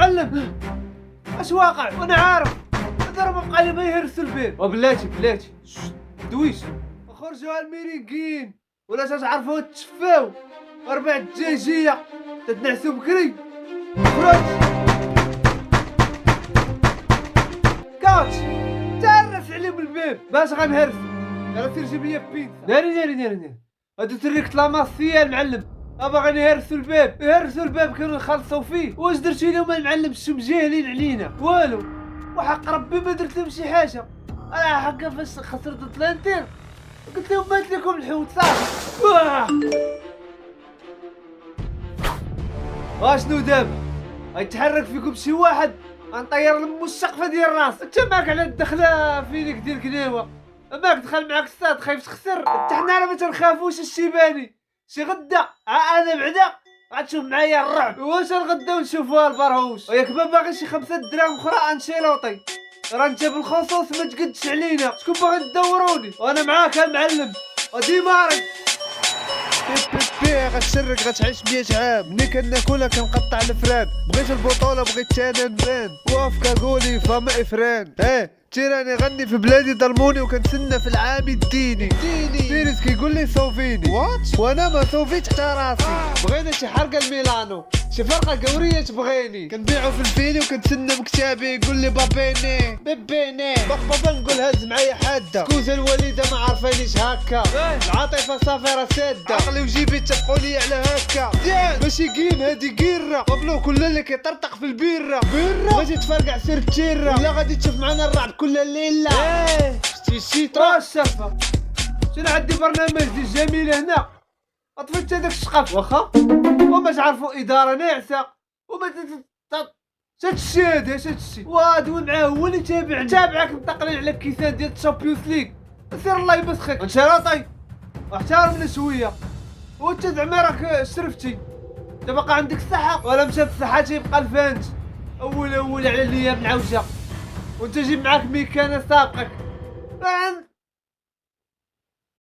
معلم اش واقع وانا عارف هذا ما بقى لي ما يهرسوا الباب. بلاتي دويش خرجوا الميرينكين ولا تعرفوا تشفاو 4 دجاجيه تتنعسوا بكري. خرج كاتش تعرف عليهم الباب باش غنهرس. يلا سير جيب لي بيتزا. ناري هادو تريك لاماسيه المعلم باغي يهرسوا الباب كانوا يخلصوا فيه. واش درتي لهم المعلم؟ شو مجاهلين علينا والو وحق ربي ما درت لهم شي حاجه. انا حقا فاش خسرت التلانتير قلت لهم مات لكم الحوت صافي. شنو دابا؟ غيتحرك فيكم شي واحد غنطير لمو السقفه ديال الراس. انت ماك على الدخله فينك ديال كناوه ماك دخل معاك الصاد خايف تخسر. حتى حنا راه ما تنخافوش الشيباني. شي غدا انا بعدا غتشوف معايا الرعب. واش الغدا ونشوفوها البرهوش وياك ما باغي شي 5 دراهم اخرى انشيلوطي راه انت بالخصوص ما تقدش علينا. شكون باغي تدوروني وانا معاك المعلم وديما راك غتسرك غتعيش 100 عام. ملي كناكلها كنقطع الفران. بغيت البطوله بغيت انا نبان وافكا قولي فما افران. تيراني غني في بلادي ظلموني وكنتسنى في العام الديني. فيرس كيقول لي صوفيني وات وانا ما صوفيتش حتى راسي. بغينا شي حرقه الميلانو شي فرقه قوريه تبغيني. كنبيعو في الفيني وكنتسنى بكتابي يقول لي بابيني بابا نقول هز معايا حاده. كوزه الوالده ما عارفينيش هكا. العاطفه صافي راه ساده. عقلي وجيبي اتفقوا لي على هكا. ماشي كيم هادي كيره مبلو كل اللي كيطرطق في البيره. غادي تفرقع سير التيره ولا غادي تشوف معنا الرعب كل الليله. شتي الشفه شنو عندي برنامج ديال جميل هنا. طفيت هذاك الشقف واخا وما تعرفوا اداره ناعسه وما شات الشي وادوي معاه هو اللي تابعك متقلين على الكيسان ديال الشامبيونز ليغ. سير الله يبسخك انشراطي واحترمنا شويه. وانت زعما راك شرفتي انت باقا عندك الصحه ولا مشات الصحه تيبقى الفانت اول على الايام العوجه وانت جيب معاك ميكانه سابقك.